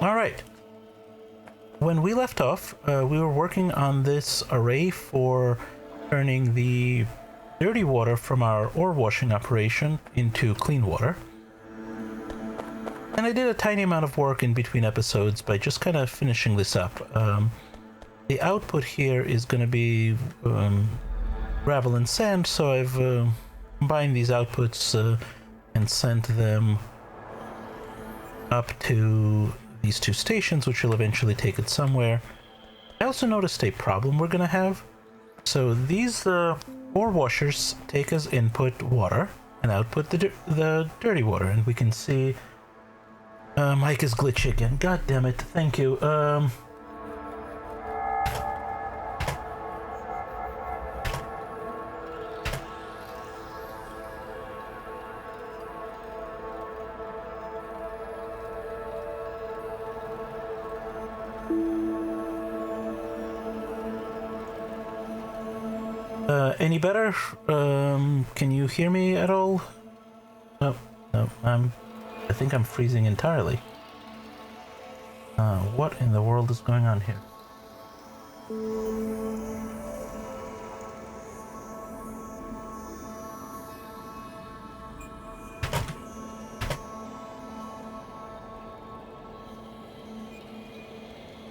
All right. When we left off, we were working on this array for turning the dirty water from our ore washing operation into clean water. And I did a tiny amount of work in between episodes by just kind of finishing this up. The output here is going to be gravel and sand, so I've combined these outputs and sent them up to these two stations, which will eventually take it somewhere. I also noticed a problem we're going to have. So these ore washers take as input water and output the dirty water, and we can see Mike is glitchy again. God damn it. Thank you. Any better? Can you hear me at all? No, I think I'm freezing entirely. What in the world is going on here?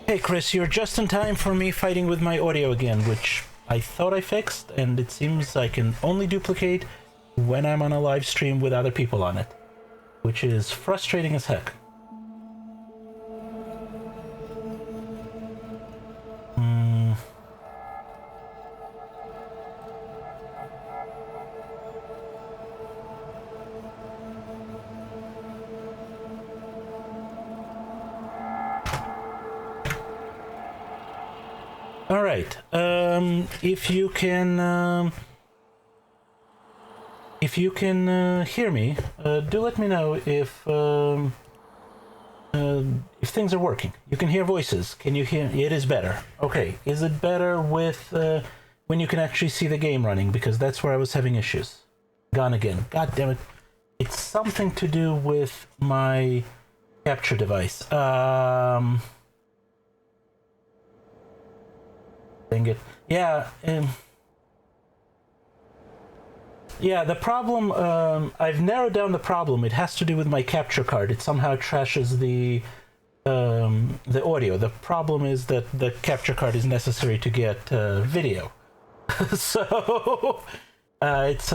Hey Chris, you're just in time for me fighting with my audio again, which I thought I fixed, and it seems I can only duplicate when I'm on a live stream with other people on it, which is frustrating as heck. All right. If you can hear me, do let me know if things are working. You can hear voices. Can you hear? It is better. Okay. Is it better with when you can actually see the game running? Because that's where I was having issues. Gone again. God damn it. It's something to do with my capture device. Dang it. Yeah. Yeah, the problem, I've narrowed down the problem. It has to do with my capture card. It somehow trashes the audio. The problem is that the capture card is necessary to get video. So it's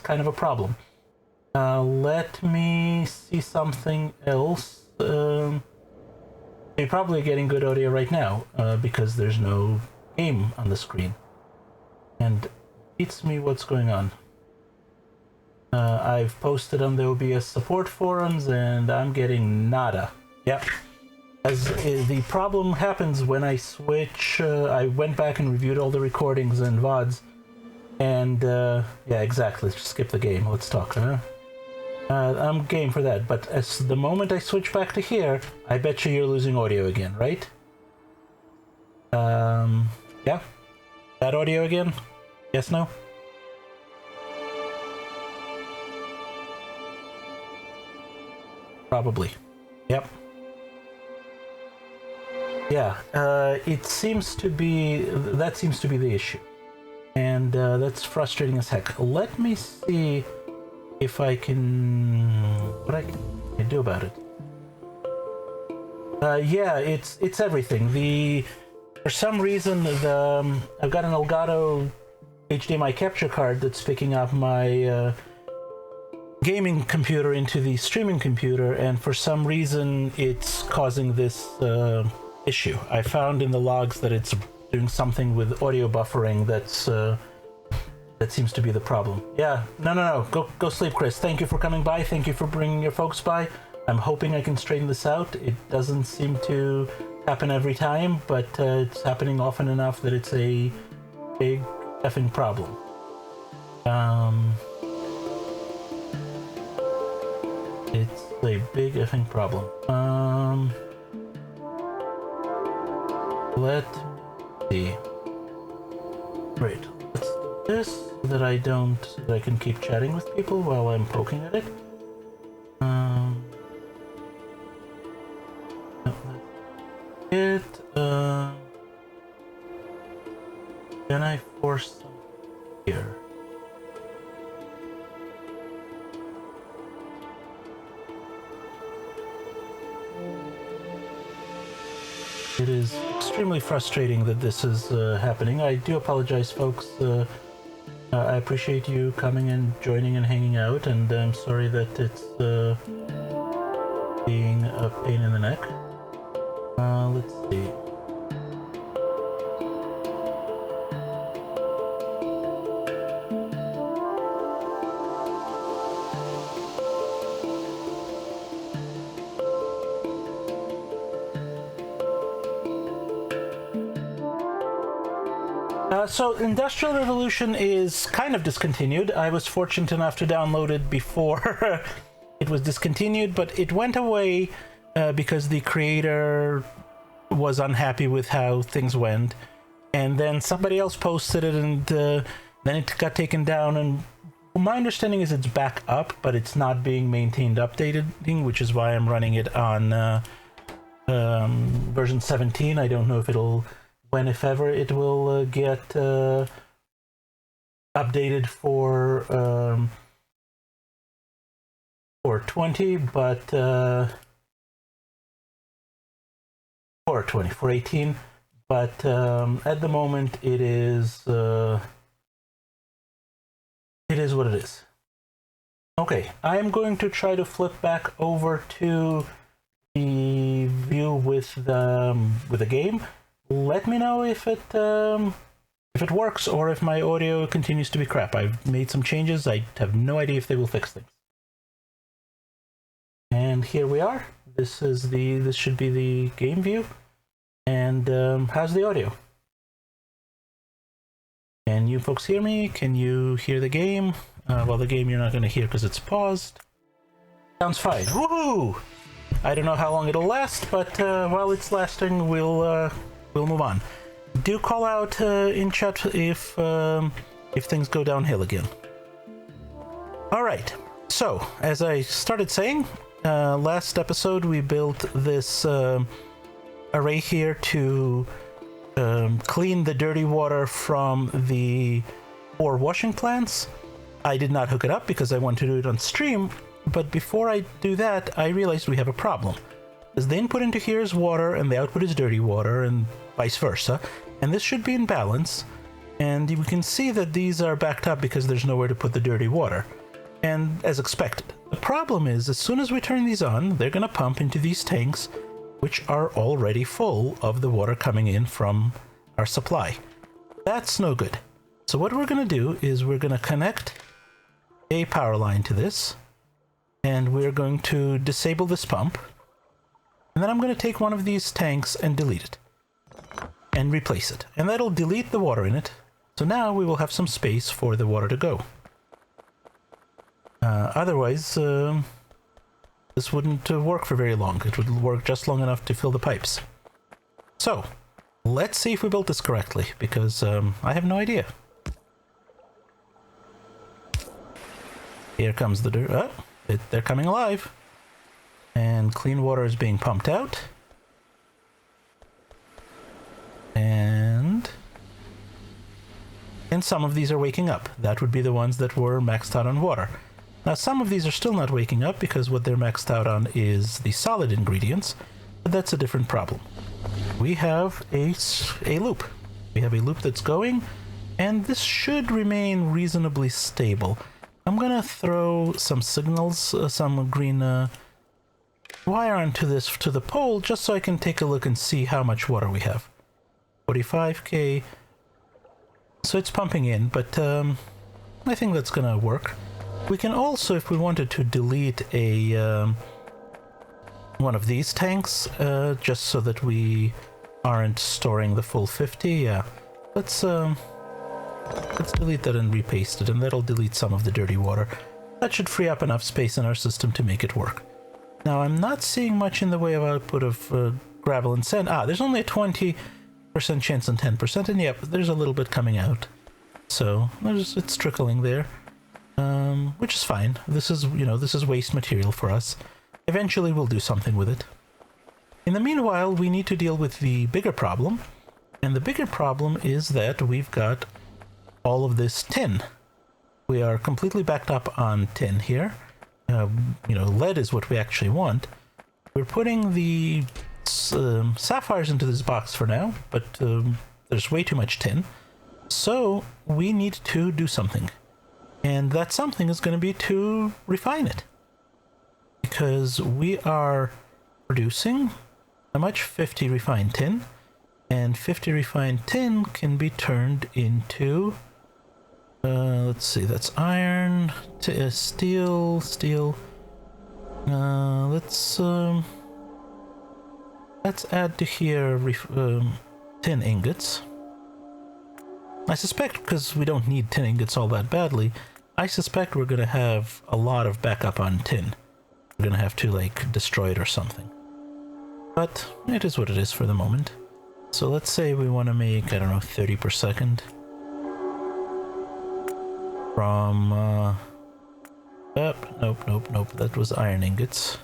kind of a problem. Let me see something else. You're probably getting good audio right now because there's no game on the screen. And beats me what's going on. I've posted on the OBS support forums and I'm getting nada. Yep. As the problem happens when I switch, I went back and reviewed all the recordings and VODs. And yeah, exactly. Let's skip the game. Let's talk, huh? I'm game for that, but as the moment I switch back to here, I bet you're losing audio again, right? Yeah? That audio again? Yes, no? Probably. Yep. Yeah, it seems to be... That seems to be the issue. And that's frustrating as heck. Let me see if I can... What I can do about it. Yeah, it's everything. For some reason, I've got an Elgato HDMI capture card that's picking up my gaming computer into the streaming computer, and for some reason it's causing this issue. I found in the logs that it's doing something with audio buffering that seems to be the problem. Yeah, no. Go sleep, Chris. Thank you for coming by. Thank you for bringing your folks by. I'm hoping I can straighten this out. It doesn't seem to happen every time, but it's happening often enough that it's a big effing problem. It's a big effing problem. Let's see. Great. Let's do this so that I can keep chatting with people while I'm poking at it. Can I force them here? It is extremely frustrating that this is happening. I do apologize, folks. I appreciate you coming and joining and hanging out, and I'm sorry that it's being a pain in the neck. Let's see. So Industrial Revolution is kind of discontinued. I was fortunate enough to download it before it was discontinued, but it went away because the creator was unhappy with how things went, and then somebody else posted it, and then it got taken down, and my understanding is it's back up, but it's not being maintained updated, which is why I'm running it on version 17. I don't know if it'll, when, if ever, it will get updated for 20, but or 20 for 18, but at the moment it is what it is. Okay, I am going to try to flip back over to the view with the game. Let me know if it works or if my audio continues to be crap. I've made some changes. I have no idea if they will fix things. And here we are. This should be the game view. And how's the audio? Can you folks hear me? Can you hear the game? Well, the game you're not going to hear because it's paused. Sounds fine. Woohoo! I don't know how long it'll last, but while it's lasting, we'll move on. Do call out in chat if things go downhill again. All right. So, as I started saying, last episode we built this array here to clean the dirty water from the 4 washing plants. I did not hook it up because I want to do it on stream, but before I do that, I realized we have a problem. Because the input into here is water and the output is dirty water, and vice versa, and this should be in balance, and we can see that these are backed up because there's nowhere to put the dirty water, and as expected. The problem is, as soon as we turn these on, they're going to pump into these tanks, which are already full of the water coming in from our supply. That's no good. So what we're going to do is we're going to connect a power line to this, and we're going to disable this pump, and then I'm going to take one of these tanks and delete it and replace it, and that'll delete the water in it. So now we will have some space for the water to go. Otherwise, this wouldn't work for very long. It would work just long enough to fill the pipes. So let's see if we built this correctly, because I have no idea. Here comes the dirt. Oh, they're coming alive. And clean water is being pumped out. And some of these are waking up. That would be the ones that were maxed out on water. Now, some of these are still not waking up because what they're maxed out on is the solid ingredients, but that's a different problem. We have a loop. We have a loop that's going, and this should remain reasonably stable. I'm gonna throw some signals, some green wire onto this to the pole, just so I can take a look and see how much water we have. 45k. So it's pumping in, but I think that's gonna work. We can also, if we wanted to, delete a one of these tanks, just so that we aren't storing the full 50. Yeah, let's delete that and repaste it, and that'll delete some of the dirty water. That should free up enough space in our system to make it work. Now, I'm not seeing much in the way of output of gravel and sand. There's only a 20% chance and 10%, and yep, there's a little bit coming out. So it's trickling there, which is fine. This is waste material for us. Eventually, we'll do something with it. In the meanwhile, we need to deal with the bigger problem, And the bigger problem is that we've got all of this tin. We are completely backed up on tin here. You know, lead is what we actually want. We're putting the sapphires into this box for now, but there's way too much tin. So we need to do something. And that something is going to be to refine it. Because we are producing how much? 50 refined tin. And 50 refined tin can be turned into, let's see, that's iron, steel. Let's add to here tin ingots. I suspect, because we don't need tin ingots all that badly, I suspect we're going to have a lot of backup on tin. We're going to have to, like, destroy it or something. But it is what it is for the moment. So let's say we want to make, I don't know, 30 per second. From, nope, that was iron ingots.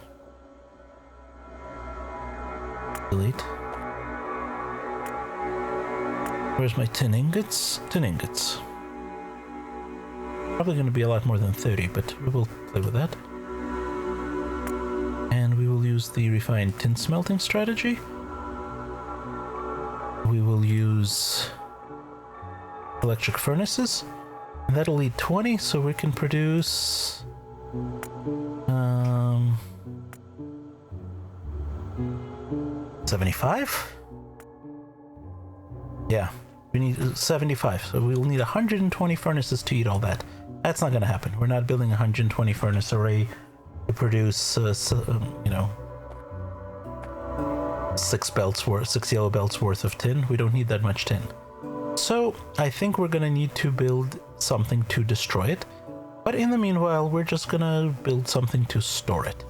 Delete. Where's my tin ingots? Tin ingots. Probably going to be a lot more than 30, but we will play with that. And we will use the refined tin smelting strategy. We will use electric furnaces. And that'll need 20, so we can produce 75? Yeah, we need 75, so we'll need 120 furnaces to eat all that. That's not going to happen. We're not building a 120 furnace array to produce, you know, 6 yellow belts worth of tin. We don't need that much tin. So I think we're going to need to build something to destroy it. But in the meanwhile, we're just going to build something to store it.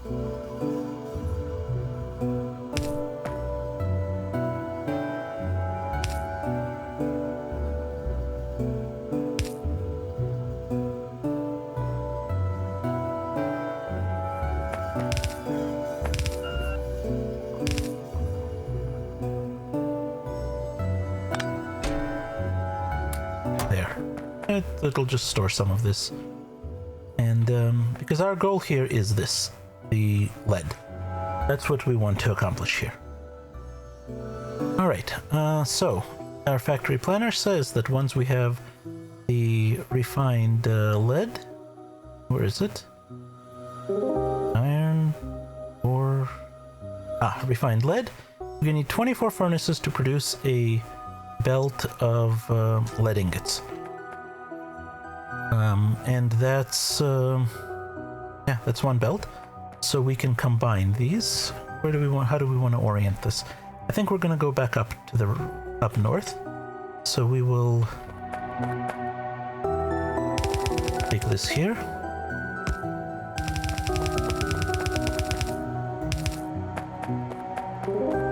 It'll just store some of this. And because our goal here is this, the lead. That's what we want to accomplish here. Alright, so our factory planner says that once we have the refined lead, where is it? Iron, or... refined lead. We're gonna need 24 furnaces to produce a belt of lead ingots. And that's, yeah, that's one belt. So we can combine these. Where do we want, how do we want to orient this? I think we're going to go back up to the, up north. So we will take this here.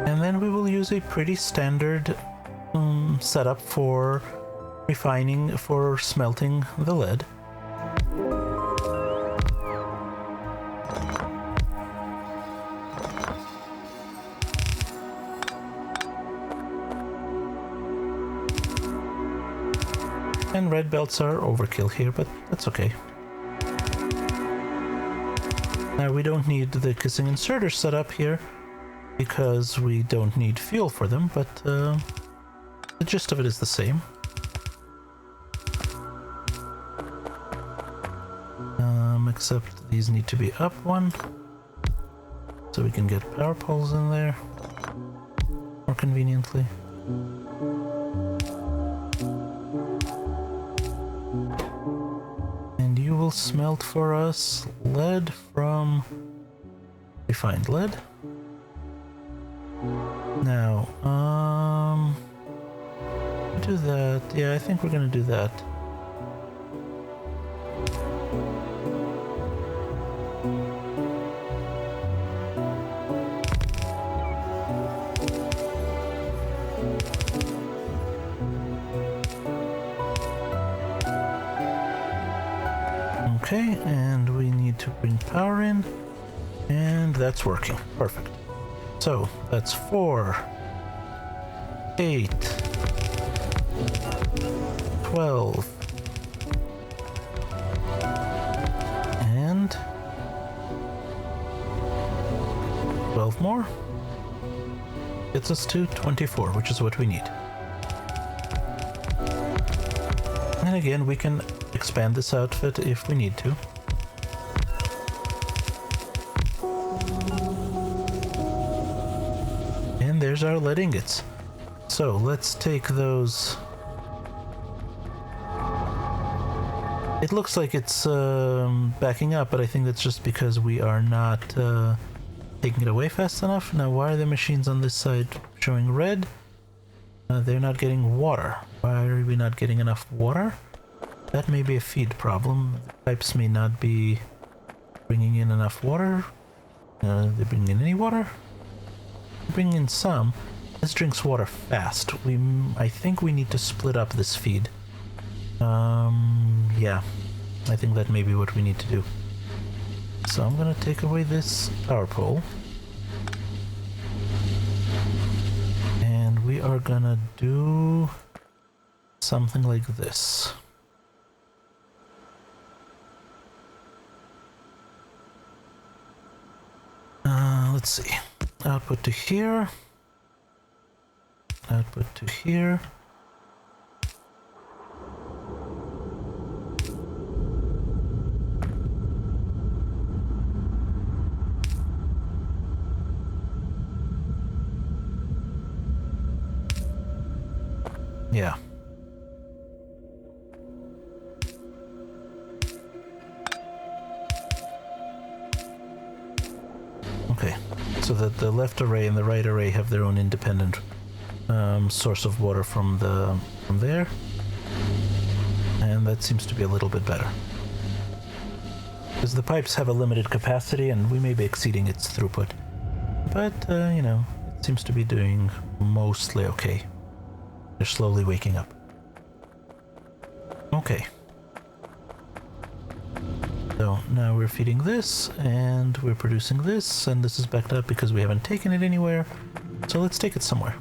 And then we will use a pretty standard setup for refining, for smelting the lead. And red belts are overkill here, but that's okay. Now we don't need the kissing inserters set up here because we don't need fuel for them, but the gist of it is the same. Except these need to be up one, so we can get power poles in there more conveniently. And you will smelt for us lead from refined lead. Now, do that. Yeah, I think we're gonna do that. Okay, and we need to bring power in, and that's working. Perfect. So that's 4, 8, 12. And 12 more. Gets us to 24, which is what we need. And again, we can expand this outfit if we need to. And there's our lead ingots. So let's take those. It looks like it's backing up, but I think that's just because we are not taking it away fast enough. Now, why are the machines on this side showing red? They're not getting water. Why are we not getting enough water? That may be a feed problem. The pipes may not be bringing in enough water. They bring in any water? Bring in some. This drinks water fast. I think we need to split up this feed. Yeah. I think that may be what we need to do. So I'm gonna take away this power pole. And we are gonna do something like this. Let's see. Output to here. Output to here. Yeah. Okay, so that the left array and the right array have their own independent source of water from there, and that seems to be a little bit better. Because the pipes have a limited capacity, and we may be exceeding its throughput, but you know, it seems to be doing mostly okay. They're slowly waking up. Okay. So now we're feeding this, and we're producing this, and this is backed up because we haven't taken it anywhere. So let's take it somewhere.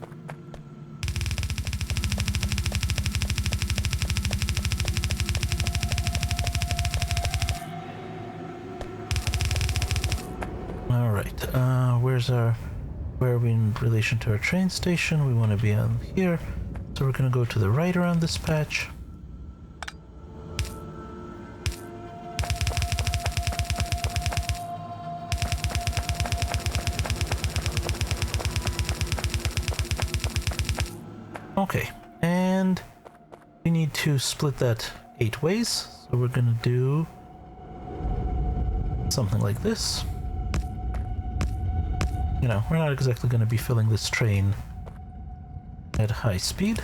All right. Where are we in relation to our train station? We want to be on here. So we're going to go to the right around this patch. Okay, and we need to split that 8 ways. So we're going to do something like this. You know, we're not exactly going to be filling this train at high speed.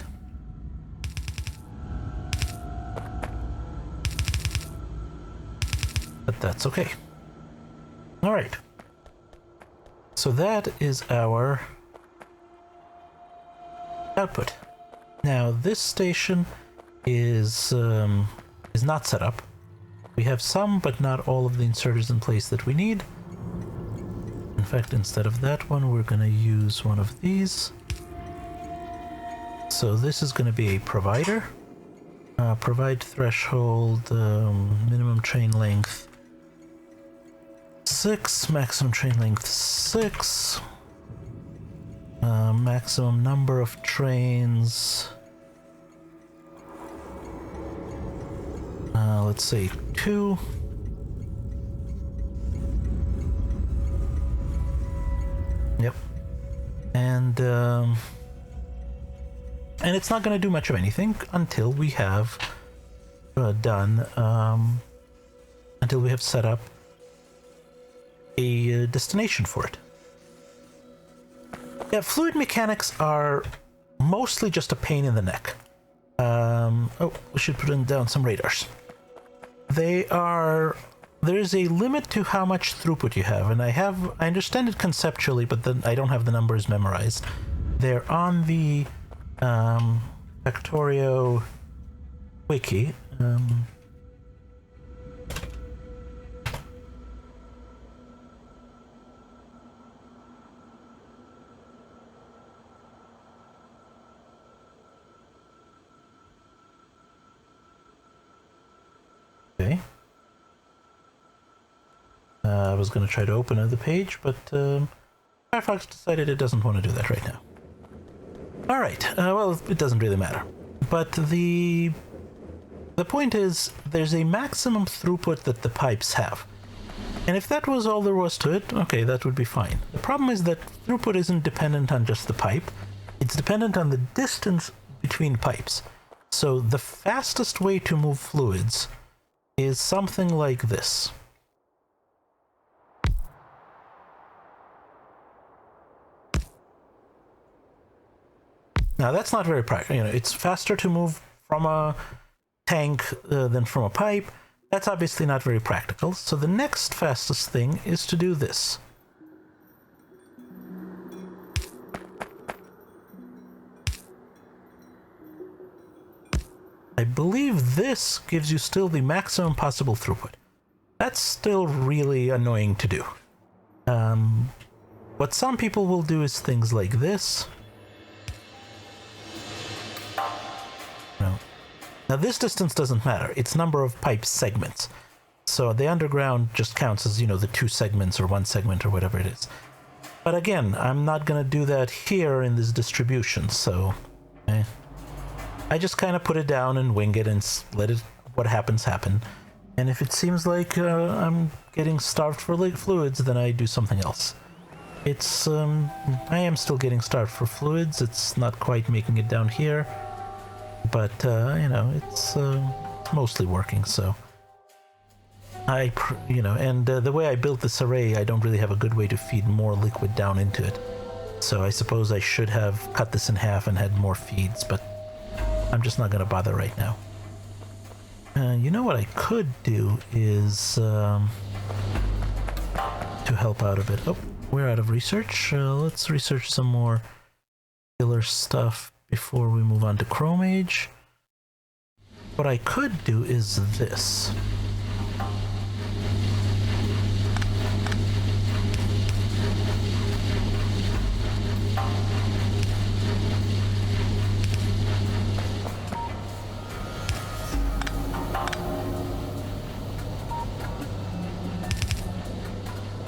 But that's okay. All right. So that is our output. Now this station is not set up. We have some, but not all of the inserters in place that we need. In fact, instead of that one, we're going to use one of these. So this is going to be a provider. Provide threshold, minimum train length 6, maximum train length 6. Maximum number of trains, let's say 2. Yep. And it's not going to do much of anything until we have until we have set up a destination for it. Yeah, fluid mechanics are mostly just a pain in the neck. Oh, we should put down some radars. There's a limit to how much throughput you have, and I understand it conceptually, but then I don't have the numbers memorized. They're on the Factorio wiki. was going to try to open the page, but Firefox decided it doesn't want to do that right now. Alright, well, it doesn't really matter. But the point is, there's a maximum throughput that the pipes have. And if that was all there was to it, okay, that would be fine. The problem is that throughput isn't dependent on just the pipe. It's dependent on the distance between pipes. So the fastest way to move fluids is something like this. Now that's not very practical. You know, it's faster to move from a tank than from a pipe. That's obviously not very practical. So the next fastest thing is to do this. I believe this gives you still the maximum possible throughput. That's still really annoying to do. What some people will do is things like this. No. Now this distance doesn't matter. It's number of pipe segments. So the underground just counts as, you know, the 2 segments or 1 segment or whatever it is. But again, I'm not going to do that here in this distribution, so... I just kind of put it down and wing it and let it, what happens happen. And if it seems like I'm getting starved for fluids, then I do something else. It's, I am still getting starved for fluids. It's not quite making it down here. But, you know, it's mostly working, so... you know, and the way I built this array, I don't really have a good way to feed more liquid down into it. So I suppose I should have cut this in half and had more feeds, but I'm just not going to bother right now. You know what I could do is, to help out a bit. Oh, we're out of research. Let's research some more killer stuff before we move on to Chrome Age. What I could do is this.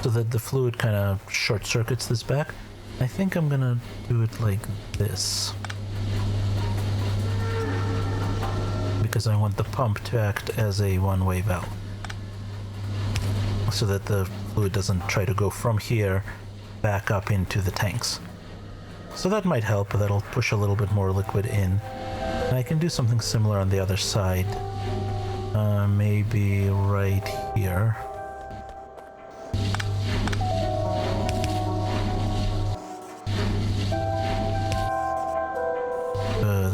So that the fluid kind of short circuits this back. I think I'm gonna do it like this. Because I want the pump to act as a one-way valve. So that the fluid doesn't try to go from here back up into the tanks. So that might help, that'll push a little bit more liquid in. And I can do something similar on the other side. Maybe right here.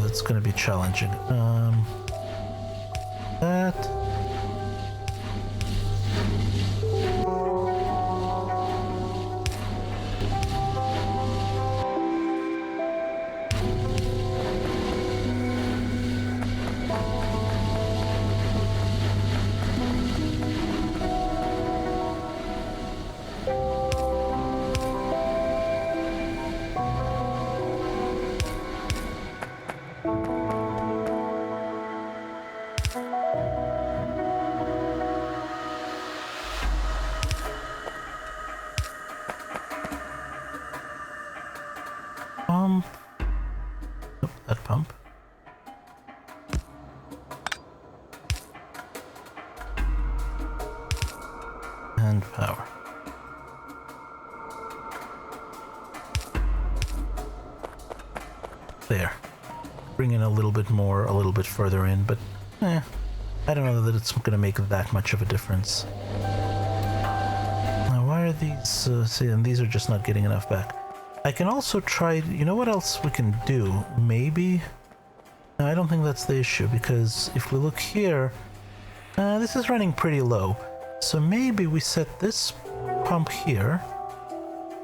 That's going to be challenging. That. That pump. And power. There. Bring in a little bit more, a little bit further in, but I don't know that it's going to make that much of a difference. Now, why are these... see, and these are just not getting enough back. I can also try... You know what else we can do? Maybe... No, I don't think that's the issue, because if we look here... this is running pretty low. So maybe we set this pump here.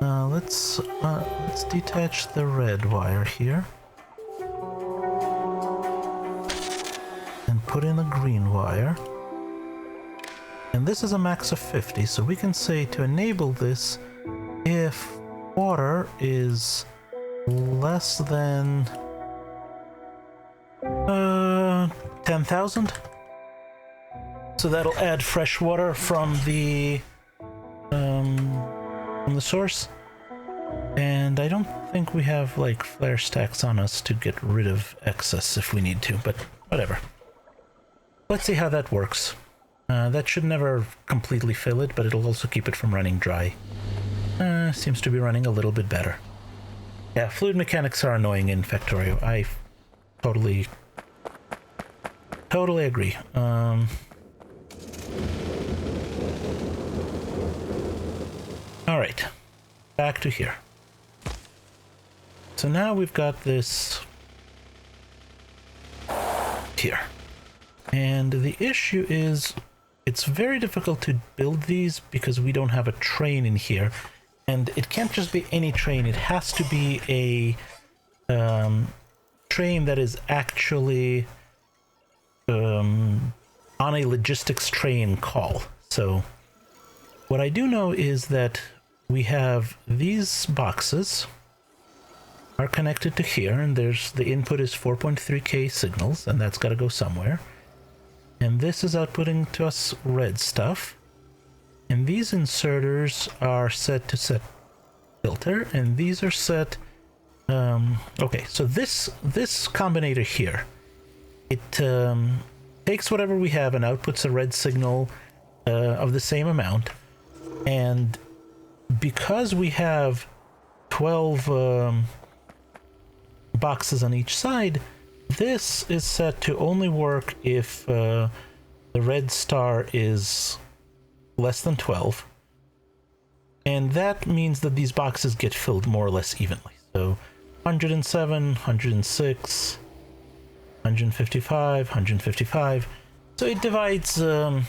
Let's detach the red wire here. And put in a green wire. And this is a max of 50, so we can say to enable this, if water is less than 10,000. So that'll add fresh water from the the source. And I don't think we have, like, flare stacks on us to get rid of excess if we need to, but whatever. Let's see how that works. That should never completely fill it, but it'll also keep it from running dry. Seems to be running a little bit better. Yeah, fluid mechanics are annoying in Factorio. I totally agree. Alright, back to here. So now we've got this here. And the issue is it's very difficult to build these because we don't have a train in here. And it can't just be any train, it has to be a train that is actually on a logistics train call. So what I do know is that we have these boxes are connected to here, and there's the input is 4.3K signals, and that's got to go somewhere. And this is outputting to us red stuff. And these inserters are set to set filter, and these are set. Okay, so this combinator here, it takes whatever we have and outputs a red signal of the same amount. And because we have 12 boxes on each side, this is set to only work if the red star is less than 12. And that means that these boxes get filled more or less evenly. So 107, 106, 155, 155. So it divides the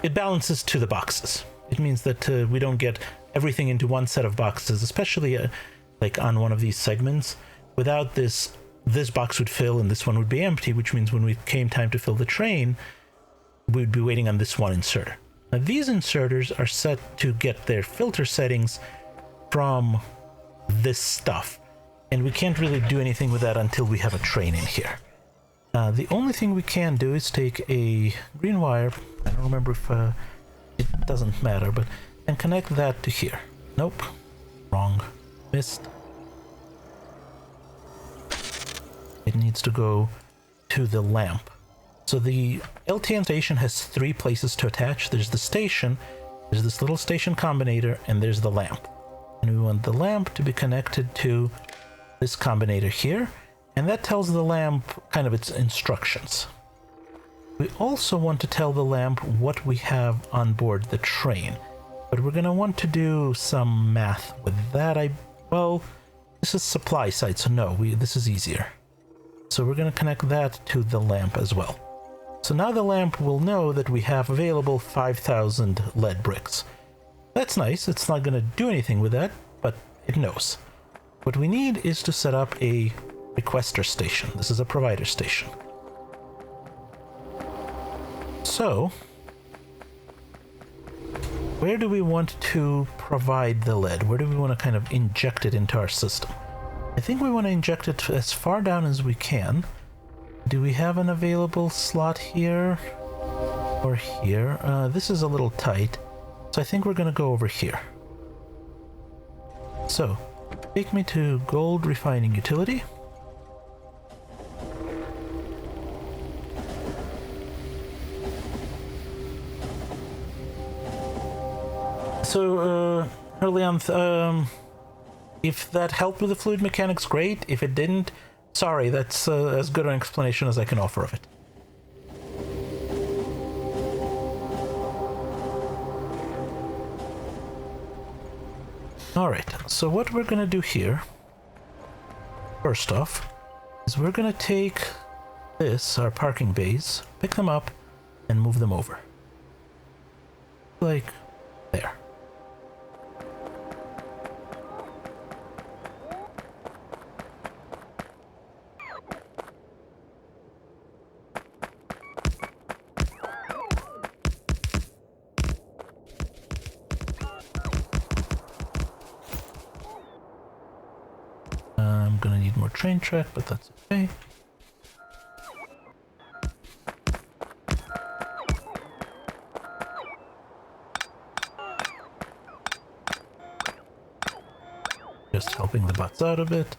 it balances to the boxes. It means that we don't get everything into one set of boxes, especially like on one of these segments. Without this box would fill and this one would be empty, which means when we came time to fill the train, we'd be waiting on this one inserter. Now these inserters are set to get their filter settings from this stuff, and we can't really do anything with that until we have a train in here. The only thing we can do is take a green wire, I don't remember if it doesn't matter, but and connect that to here. Nope, wrong, missed. It needs to go to the lamp. So the LTN station has 3 places to attach. There's the station, there's this little station combinator, and there's the lamp. And we want the lamp to be connected to this combinator here, and that tells the lamp kind of its instructions. We also want to tell the lamp what we have on board the train, but we're going to want to do some math with that. Well, this is supply side, so no, this is easier. So we're going to connect that to the lamp as well. So now the lamp will know that we have available 5,000 lead bricks. That's nice. It's not going to do anything with that, but it knows. What we need is to set up a requester station. This is a provider station. So, where do we want to provide the lead? Where do we want to kind of inject it into our system? I think we want to inject it as far down as we can. Do we have an available slot here or here? This is a little tight, so I think we're going to go over here. So, take me to gold refining utility. So, early on, if that helped with the fluid mechanics, great. If it didn't, sorry, that's as good an explanation as I can offer of it. Alright, so what we're going to do here, first off, is we're going to take this, our parking bays, pick them up, and move them over. Like there. I'm gonna need more train track, but that's okay. Just helping the butts out a bit.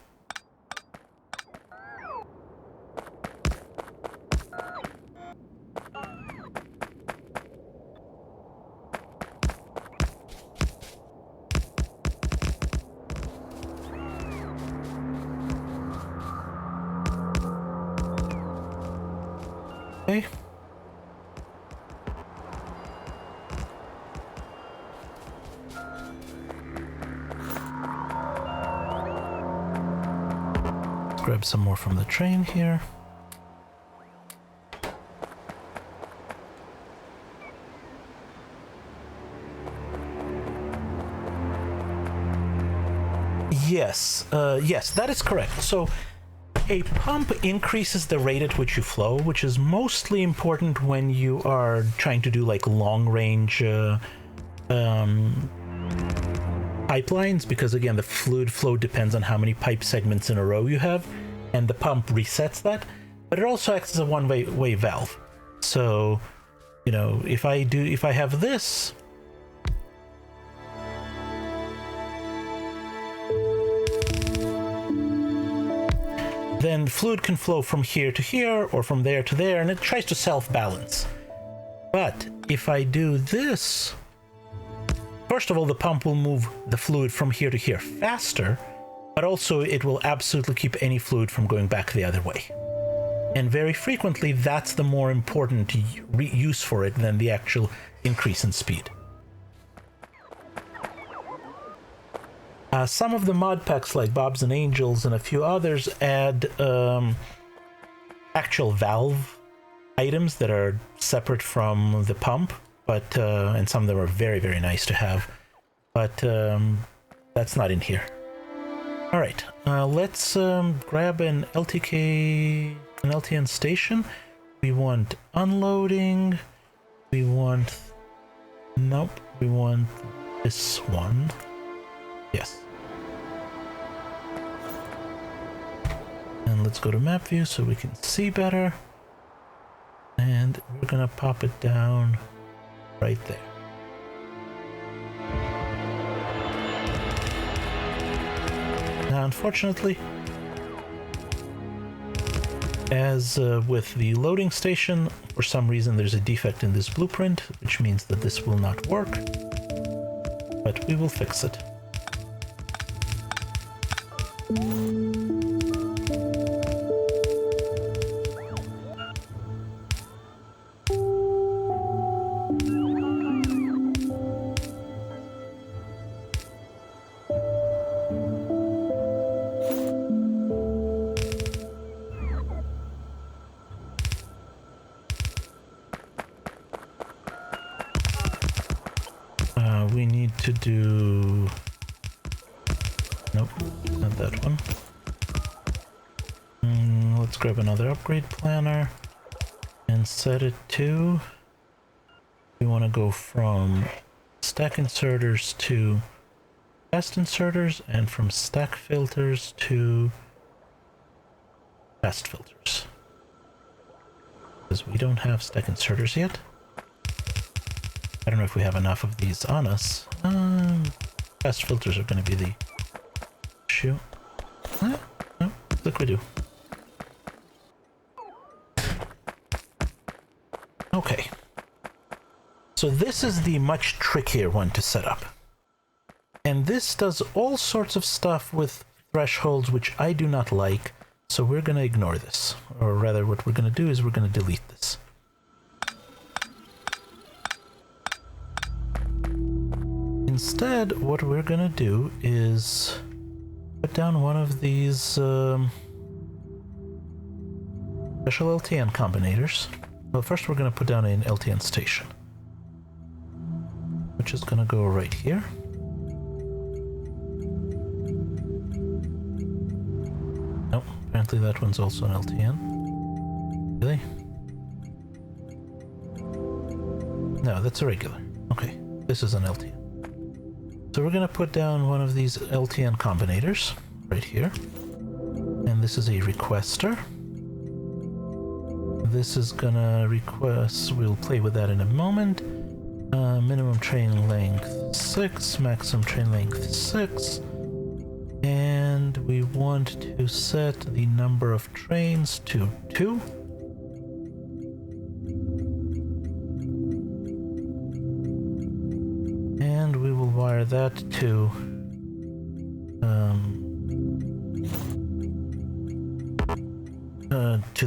Okay. Grab some more from the train here. Yes, that is correct. So a pump increases the rate at which you flow, which is mostly important when you are trying to do like long range pipelines, because again, the fluid flow depends on how many pipe segments in a row you have, and the pump resets that. But it also acts as a one-way valve. So, you know, if I have this, then fluid can flow from here to here or from there to there, and it tries to self-balance. But if I do this, first of all, the pump will move the fluid from here to here faster, but also it will absolutely keep any fluid from going back the other way. And very frequently, that's the more important use for it than the actual increase in speed. Some of the mod packs like Bob's and Angels and a few others add actual valve items that are separate from the pump, but and some of them are very, very nice to have, but that's not in here. All right, let's grab an LTN station. We want unloading. We want this one. Yes. And let's go to map view so we can see better. And we're gonna pop it down right there. Now, unfortunately, as with the loading station, for some reason there's a defect in this blueprint, which means that this will not work, but we will fix it. We need to do... Nope, not that one. Let's grab another upgrade planner and set it to... We want to go from stack inserters to fast inserters, and from stack filters to fast filters. Because we don't have stack inserters yet. I don't know if we have enough of these on us. Fast filters are going to be the issue. No, look, we do. Okay. So this is the much trickier one to set up. And this does all sorts of stuff with thresholds, which I do not like. So we're going to ignore this. Or rather, what we're going to do is we're going to delete this. Instead, what we're gonna do is put down one of these special LTN combinators. Well, first we're gonna put down an LTN station, which is gonna go right here. Nope, apparently that one's also an LTN. Really? No, that's a regular. Okay, this is an LTN. So we're going to put down one of these LTN combinators right here. And this is a requester. This is going to request, we'll play with that in a moment. Minimum train length 6, maximum train length 6. want to set the number of trains to 2. And we will wire that to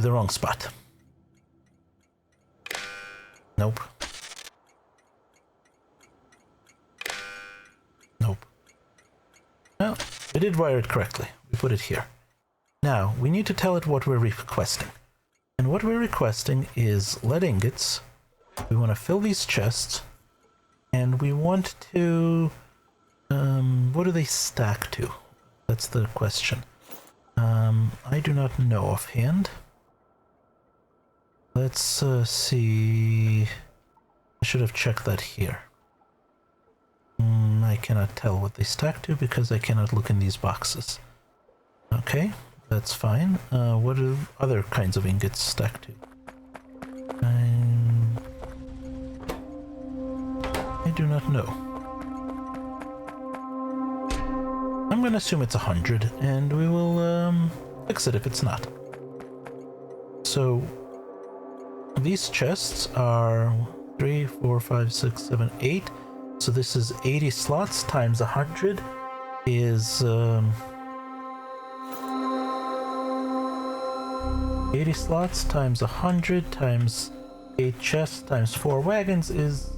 the wrong spot. Nope. Nope. No, we did wire it correctly. We put it here. Now, we need to tell it what we're requesting. And what we're requesting is lead ingots. We want to fill these chests. And we want to... what do they stack to? That's the question. I do not know offhand. Let's see... I should have checked that here. I cannot tell what they stack to because I cannot look in these boxes. Okay, that's fine. What do other kinds of ingots stack to? I do not know. I'm gonna assume it's 100, and we will fix it if it's not. So these chests are 3, 4, 5, 6, 7, 8. So this is 80 slots times 100 is 80 slots times 100 times 8 chests times 4 wagons is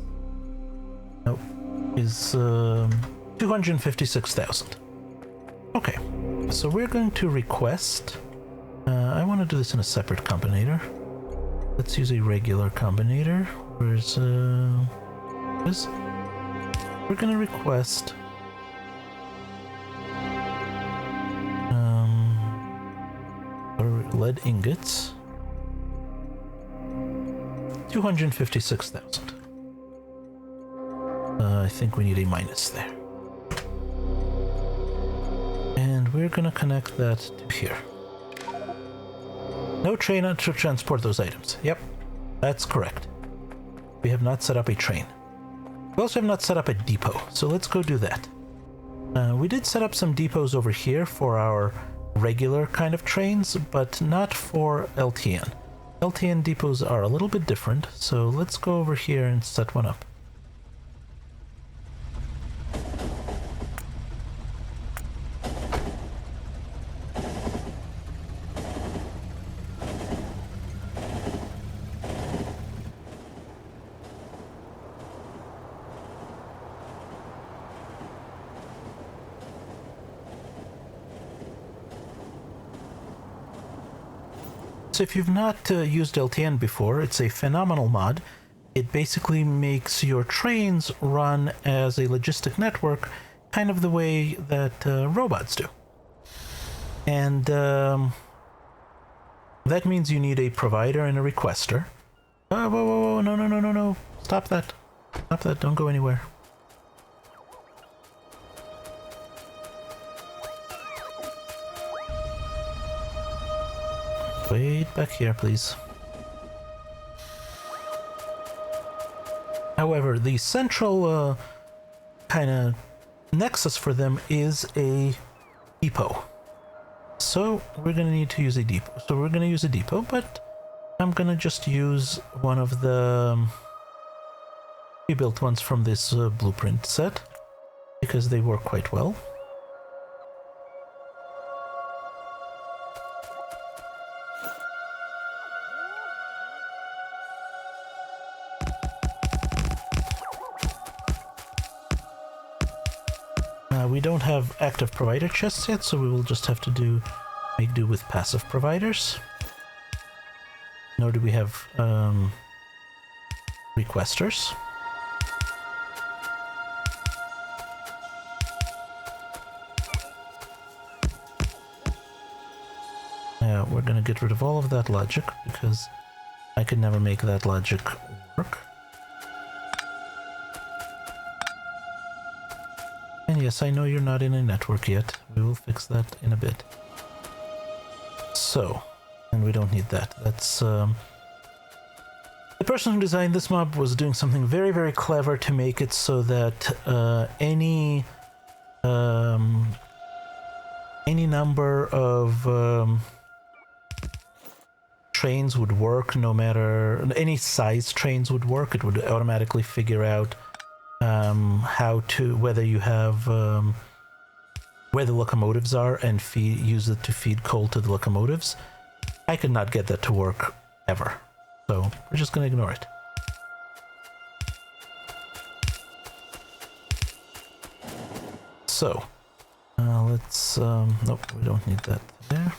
256,000. Okay, so we're going to request. I want to do this in a separate combinator. Let's use a regular combinator. Where's this? We're gonna request lead ingots. 256,000. I think we need a minus there. And we're gonna connect that to here. No train to transport those items. Yep, that's correct. We have not set up a train. We also have not set up a depot, so let's go do that. We did set up some depots over here for our regular kind of trains, but not for LTN. LTN depots are a little bit different, so let's go over here and set one up. So if you've not used LTN before, it's a phenomenal mod. It basically makes your trains run as a logistic network, kind of the way that robots do. And that means you need a provider and a requester. Whoa, whoa, whoa, no, no, no, no, no. Stop that. Stop that, don't go anywhere. Wait back here, please. However, the central kind of nexus for them is a depot. So we're going to need to use a depot. So we're going to use a depot, but I'm going to just use one of the pre-built ones from this blueprint set because they work quite well. We don't have active provider chests yet, so we will just have to make do with passive providers. Nor do we have requesters. Yeah, we're gonna get rid of all of that logic because I could never make that logic work. And yes, I know you're not in a network yet. We will fix that in a bit. So, and we don't need that. That's the person who designed this mob was doing something very, very clever to make it so that any any number of trains would work, no matter any size trains would work. It would automatically figure out how to, whether you have where the locomotives are, and use it to feed coal to the locomotives. I could not get that to work ever, so we're just gonna ignore it. So let's nope, we don't need that there.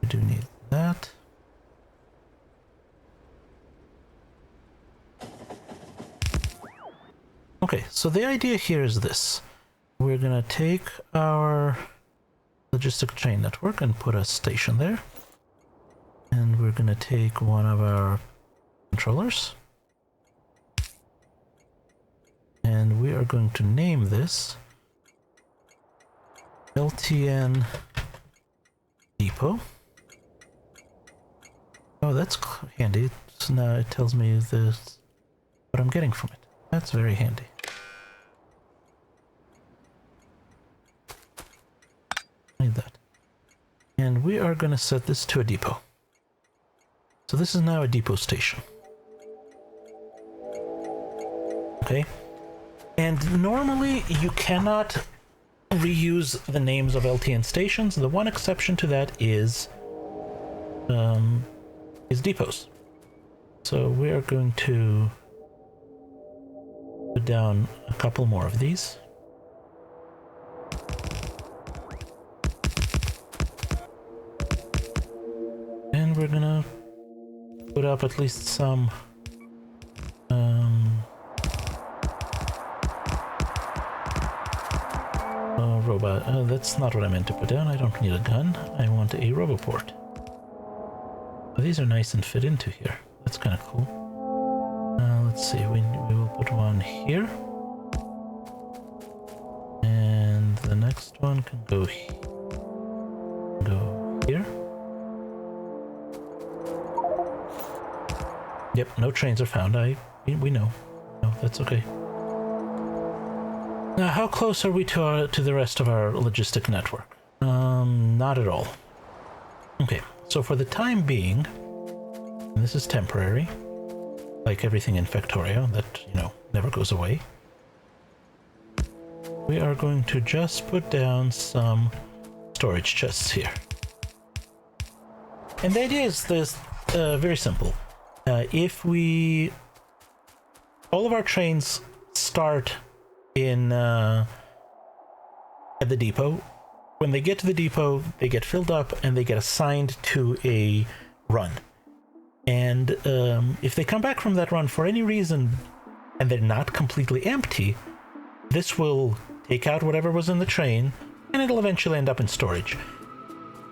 We do need that. Okay, so the idea here is this. We're gonna take our logistic train network and put a station there. And we're gonna take one of our controllers. And we are going to name this LTN Depot. Oh, that's handy. So now it tells me this, what I'm getting from it. That's very handy. Need that. And we are going to set this to a depot. So this is now a depot station. Okay. And normally you cannot reuse the names of LTN stations. The one exception to that is depots. So we are going to put down a couple more of these. And we're gonna put up at least some robot. That's not what I meant to put down. I don't need a gun. I want a roboport. Oh, these are nice and fit into here. That's kind of cool. Let's see. We will put one here. And the next one can go here. Yep, no trains are found. We know. No, that's okay. Now, how close are we to the rest of our logistic network? Not at all. Okay, so for the time being, and this is temporary, like everything in Factorio that, you know, never goes away, we are going to just put down some storage chests here. And the idea is this, very simple. If all of our trains start in at the depot, when they get to the depot, they get filled up and they get assigned to a run. And if they come back from that run for any reason and they're not completely empty, this will take out whatever was in the train and it'll eventually end up in storage.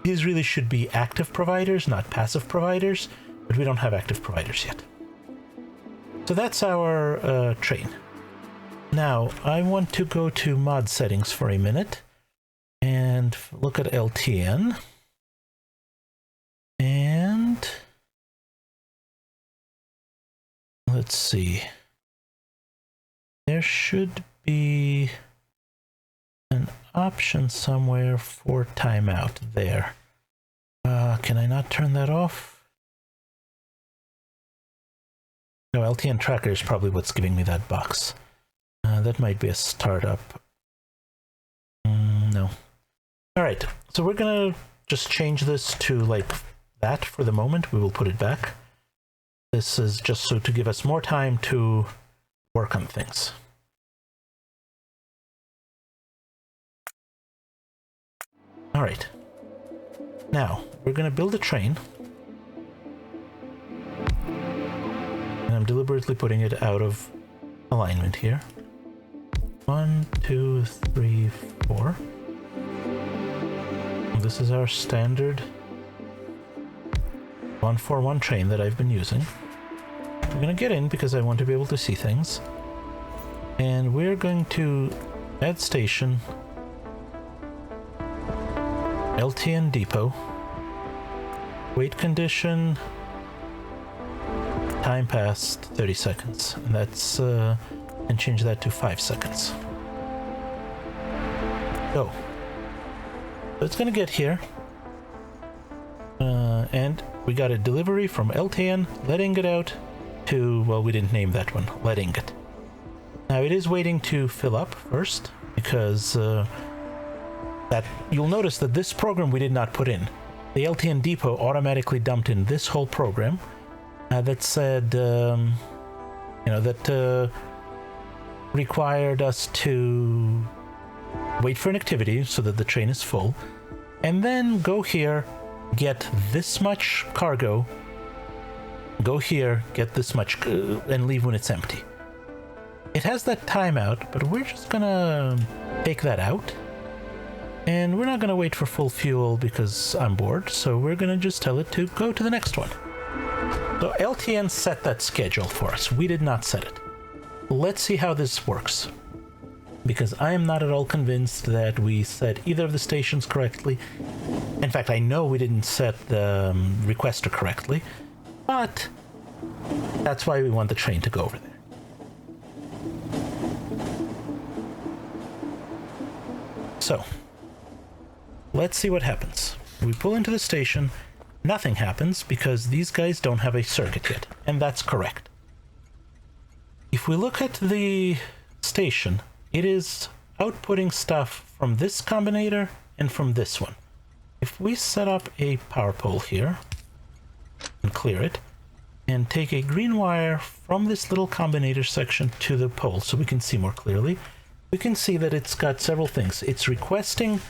These really should be active providers, not passive providers, but we don't have active providers yet. So that's our train. Now, I want to go to mod settings for a minute and look at LTN. And let's see. There should be an option somewhere for timeout there. Can I not turn that off? No, LTN tracker is probably what's giving me that box. That might be a startup. No. All right, so we're gonna just change this to like that for the moment. We will put it back. This is just so to give us more time to work on things. All right. Now, we're gonna build a train. And I'm deliberately putting it out of alignment here. 1, 2, 3, 4. This is our standard 141 train that I've been using. I'm gonna get in because I want to be able to see things. And we're going to add station, LTN depot, wait condition, time passed 30 seconds. And that's and change that to 5 seconds. Go. So it's gonna get here. And we got a delivery from LTN, letting it out to, well, we didn't name that one, letting it. Now it is waiting to fill up first, because that you'll notice that this program we did not put in. The LTN depot automatically dumped in this whole program that said, that required us to wait for an activity so that the train is full, and then go here, get this much cargo, go here, get this much, and leave when it's empty. It has that timeout, but we're just gonna take that out. And we're not gonna wait for full fuel because I'm bored, so we're gonna just tell it to go to the next one. So LTN set that schedule for us. We did not set it. Let's see how this works. Because I am not at all convinced that we set either of the stations correctly. In fact, I know we didn't set the requester correctly, but that's why we want the train to go over there. So, let's see what happens. We pull into the station, nothing happens because these guys don't have a circuit yet, and that's correct. If we look at the station, it is outputting stuff from this combinator and from this one. If we set up a power pole here and clear it, and take a green wire from this little combinator section to the pole so we can see more clearly, we can see that it's got several things. It's requesting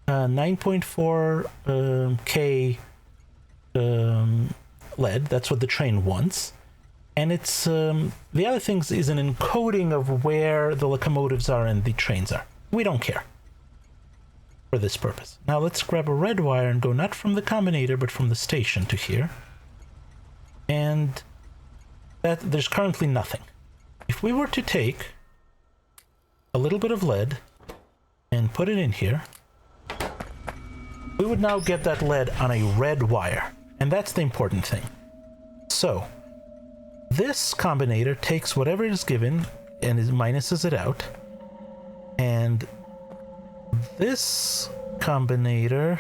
9.4 K lead. That's what the train wants. And it's the other things is an encoding of where the locomotives are and the trains are. We don't care for this purpose. Now let's grab a red wire and go not from the combinator but from the station to here. And that there's currently nothing. If we were to take a little bit of lead and put it in here, we would now get that lead on a red wire. And that's the important thing. So this combinator takes whatever is given and minuses it out. And this combinator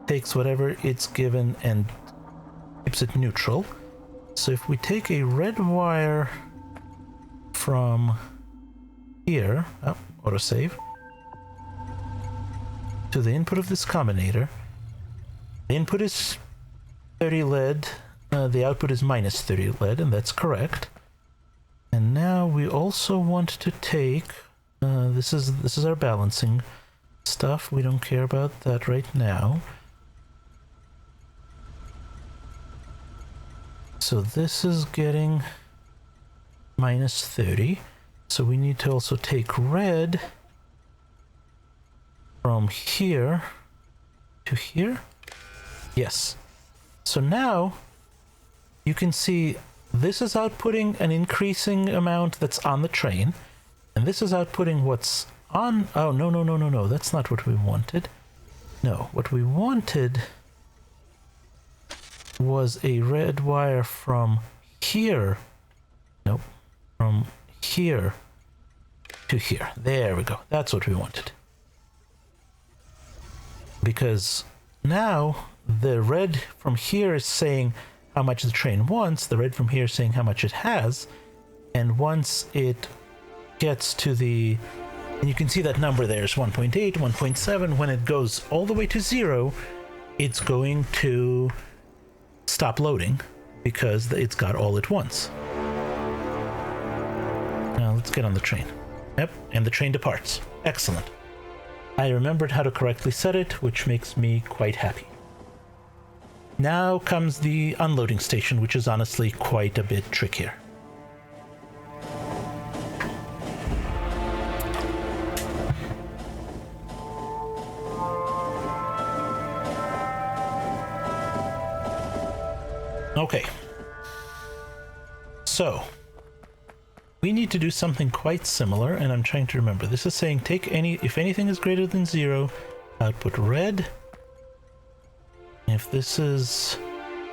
takes whatever it's given and keeps it neutral. So if we take a red wire from here, autosave, to the input of this combinator, the input is 30 lead, the output is minus 30 lead, and that's correct. And now we also want to take, this is our balancing stuff, we don't care about that right now. So this is getting minus 30. So we need to also take red from here to here. Yes. So now you can see this is outputting an increasing amount that's on the train. And this is outputting what's on... Oh, no. That's not what we wanted. No, what we wanted was a red wire from here. Nope. From here to here. There we go. That's what we wanted. Because now the red from here is saying how much the train wants, the red from here is saying how much it has, and once it gets to the... And you can see that number there is 1.8, 1.7. When it goes all the way to 0, it's going to stop loading because it's got all it wants. Now let's get on the train. Yep, and the train departs. Excellent. I remembered how to correctly set it, which makes me quite happy. Now comes the unloading station, which is honestly quite a bit trickier. Okay. So we need to do something quite similar, and I'm trying to remember. This is saying if anything is greater than 0, output red. If this is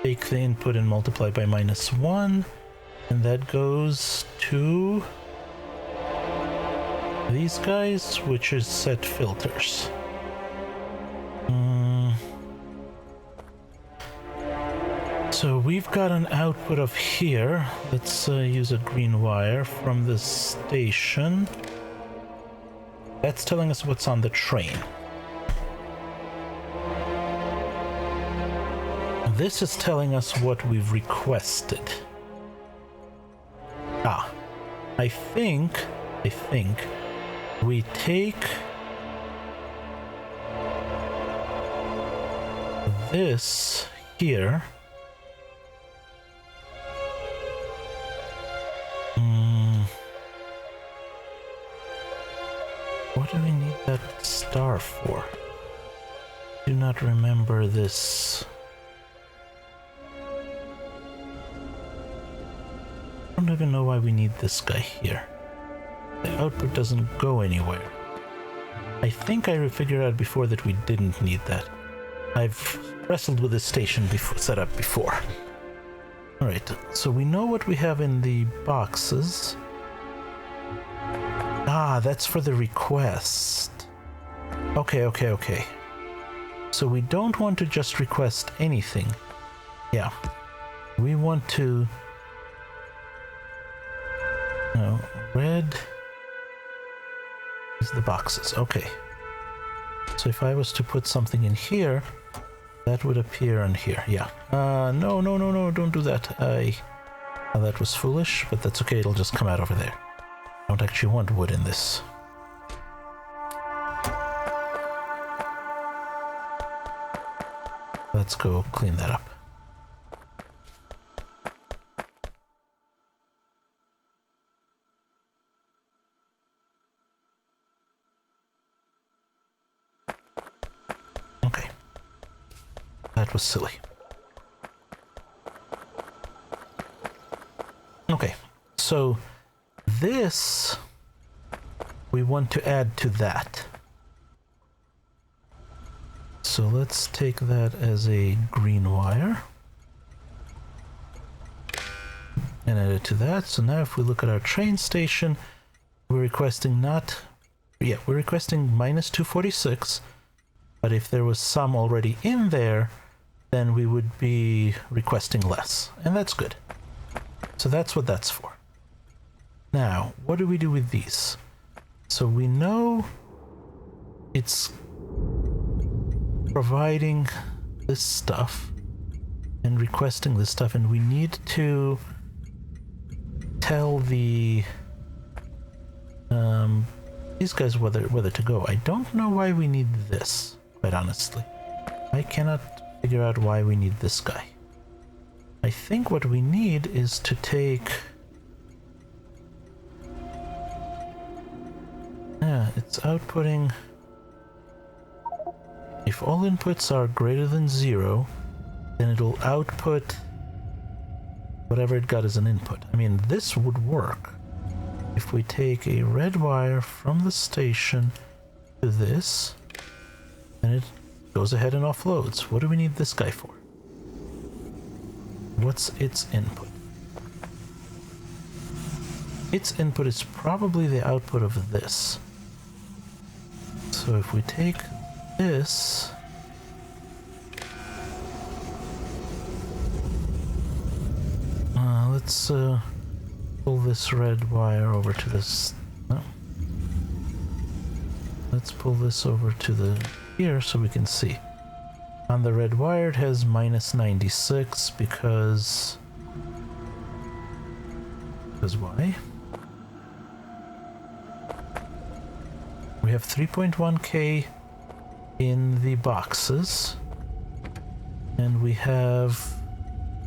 take the input and multiply by -1, and that goes to these guys, which is set filters. So we've got an output of here. Let's use a green wire from the station. That's telling us what's on the train. This is telling us what we've requested. Ah, I think we take this here. What do we need that star for? Do not remember this. I don't even know why we need this guy here. The output doesn't go anywhere. I think I figured out before that we didn't need that. I've wrestled with this station set up before. Alright, so we know what we have in the boxes. Ah, that's for the request. Okay. So we don't want to just request anything. Yeah. We want to... No, red is the boxes. Okay. So if I was to put something in here, that would appear on here. Yeah. No, don't do that. That was foolish, but that's okay. It'll just come out over there. I don't actually want wood in this. Let's go clean that up. Okay. That was silly. Okay, so this we want to add to that. So let's take that as a green wire and add it to that. So now if we look at our train station, we're requesting we're requesting minus 246, but if there was some already in there, then we would be requesting less, and that's good. So that's what that's for. Now, what do we do with these? So we know it's providing this stuff and requesting this stuff, and we need to tell these guys whether to go. I don't know why we need this, quite honestly. I cannot figure out why we need this guy. I think what we need is to take... Yeah, it's outputting... If all inputs are greater than 0, then it'll output whatever it got as an input. I mean, this would work if we take a red wire from the station to this, and it goes ahead and offloads. What do we need this guy for? What's its input? Its input is probably the output of this. So if we take this, let's pull this red wire over to this. No. Let's pull this over to the here so we can see. On the red wire it has minus 96 because why? We have 3.1k in the boxes, and we have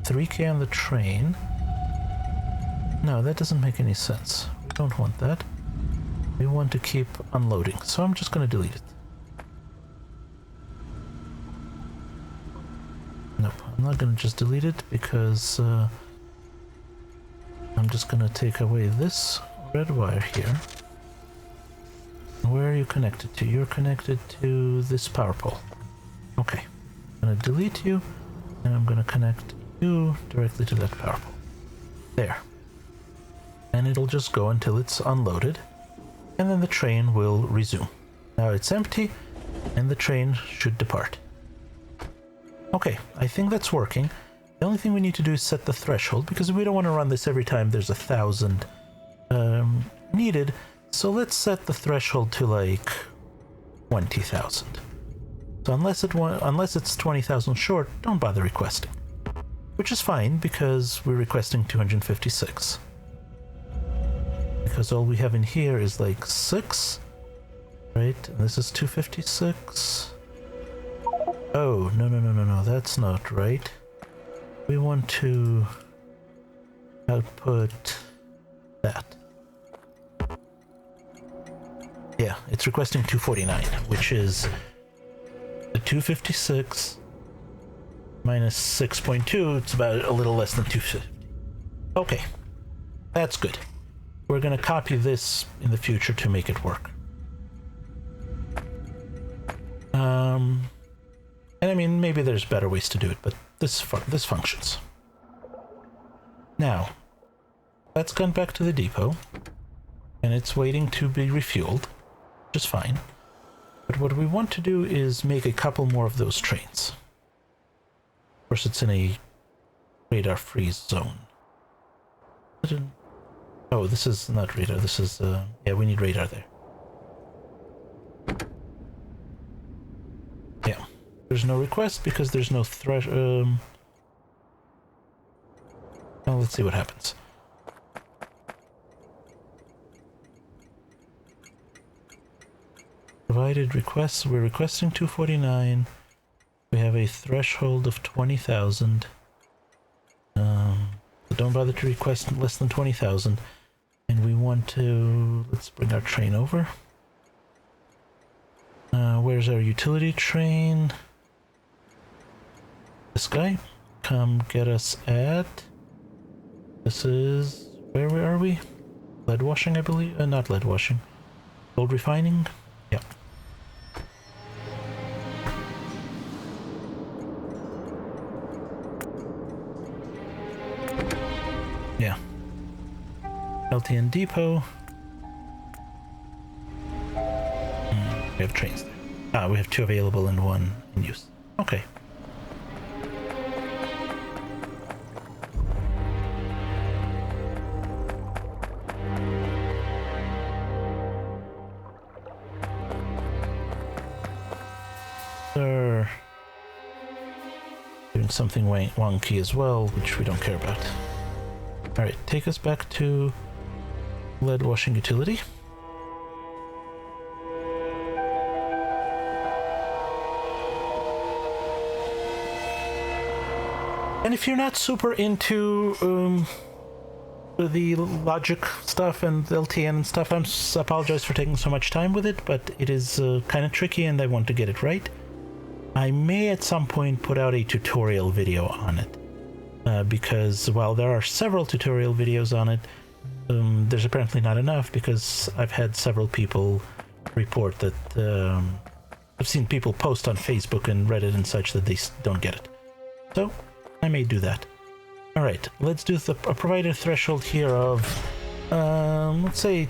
3k on the train. No, that doesn't make any sense. We don't want that. We want to keep unloading, so I'm just going to delete it. Nope, I'm not going to just delete it because I'm just going to take away this red wire here. Where are you connected to? You're connected to this power pole. Okay. I'm going to delete you, and I'm going to connect you directly to that power pole. There. And it'll just go until it's unloaded, and then the train will resume. Now it's empty, and the train should depart. Okay, I think that's working. The only thing we need to do is set the threshold, because we don't want to run this every time there's 1,000 needed. So let's set the threshold to like 20,000. So unless it's 20,000 short, don't bother requesting. Which is fine, because we're requesting 256. Because all we have in here is like 6, right? And this is 256. Oh, no, that's not right. We want to output that. Yeah, it's requesting 249, which is the 256 minus 6.2. It's about a little less than 250. Okay, that's good. We're going to copy this in the future to make it work. And I mean, maybe there's better ways to do it, but this functions. Now, that's gone back to the depot, and it's waiting to be refueled, which is fine. But what we want to do is make a couple more of those trains. Of course, it's in a radar-free zone. Oh, this is not radar, this is, yeah, we need radar there. Yeah, there's no request because there's no well, let's see what happens. Provided requests, we're requesting 249. We have a threshold of 20,000. So don't bother to request less than 20,000. And we want to, let's bring our train over. Where's our utility train? This guy. Come get us at, this is, where are we? Lead washing, I believe. Not lead washing. Gold refining? Yeah. Yeah. LTN depot. We have trains there. Ah, we have 2 available and 1 in use. Okay. They're doing something wonky as well, which we don't care about. Alright, take us back to lead washing utility. And if you're not super into the logic stuff and the LTN and stuff, I apologize for taking so much time with it, but it is kind of tricky and I want to get it right. I may at some point put out a tutorial video on it, because while there are several tutorial videos on it, there's apparently not enough, because I've had several people report that I've seen people post on Facebook and Reddit and such that they don't get it. So I may do that. Alright, let's do a provided threshold here of, let's see,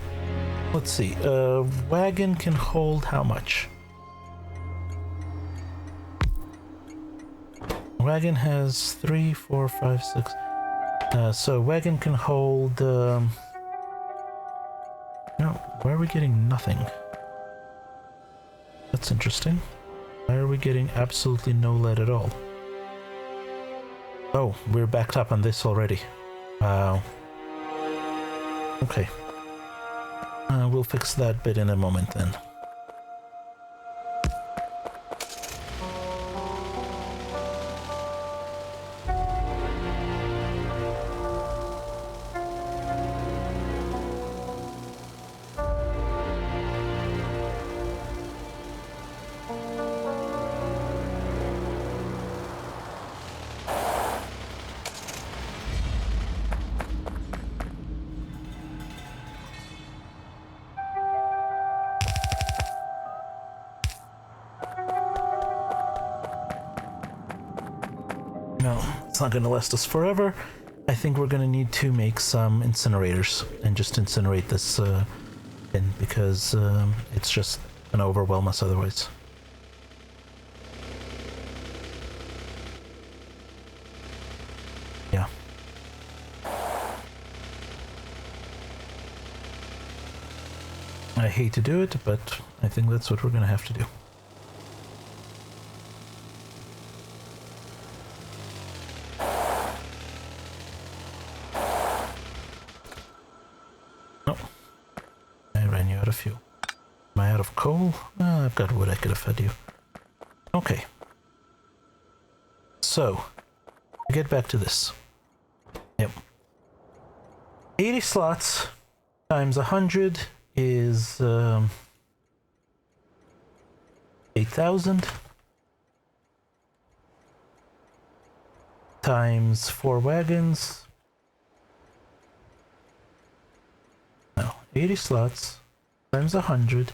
wagon can hold how much? Wagon has 3, 4, 5, 6. So wagon can hold, no, why are we getting nothing? That's interesting. Why are we getting absolutely no lead at all? Oh, we're backed up on this already. Wow. Okay. We'll fix that bit in a moment then. No, it's not going to last us forever. I think we're going to need to make some incinerators and just incinerate this bin, because it's just going to overwhelm us otherwise. I hate to do it, but I think that's what we're gonna have to do. Oh, I ran you out of fuel. Am I out of coal? Well, I've got wood I could have fed you. Okay. So, get back to this. Yep. 80 slots times 100 is 8,000 times 4 wagons. No, 80 slots times 100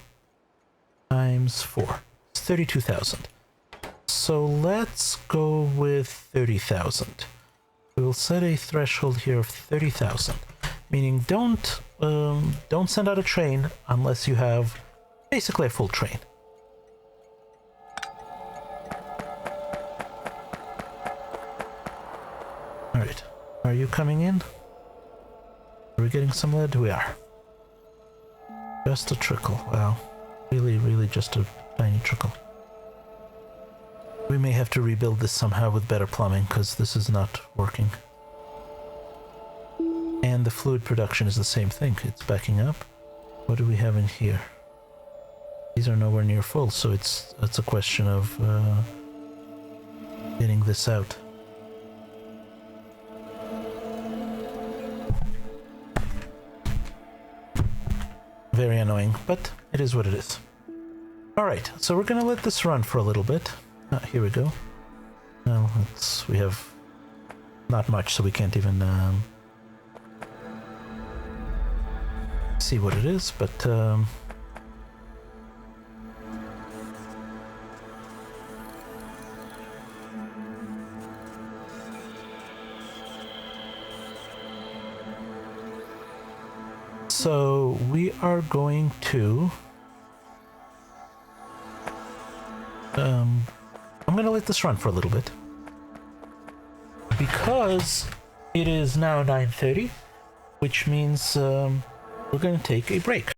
times 4. It's 32,000. So let's go with 30,000. We will set a threshold here of 30,000, meaning don't send out a train unless you have basically a full train. All right, are you coming in? Are we getting some lead? We are. Just a trickle. Wow, really just a tiny trickle. We may have to rebuild this somehow with better plumbing, because this is not working. And the fluid production is the same thing. It's backing up. What do we have in here? These are nowhere near full, so it's a question of getting this out. Very annoying, but it is what it is. Alright, so we're gonna let this run for a little bit. Here we go. Well, we have not much, so we can't even see what it is, but so we are going to I'm gonna let this run for a little bit because it is now 9:30, which means we're gonna take a break.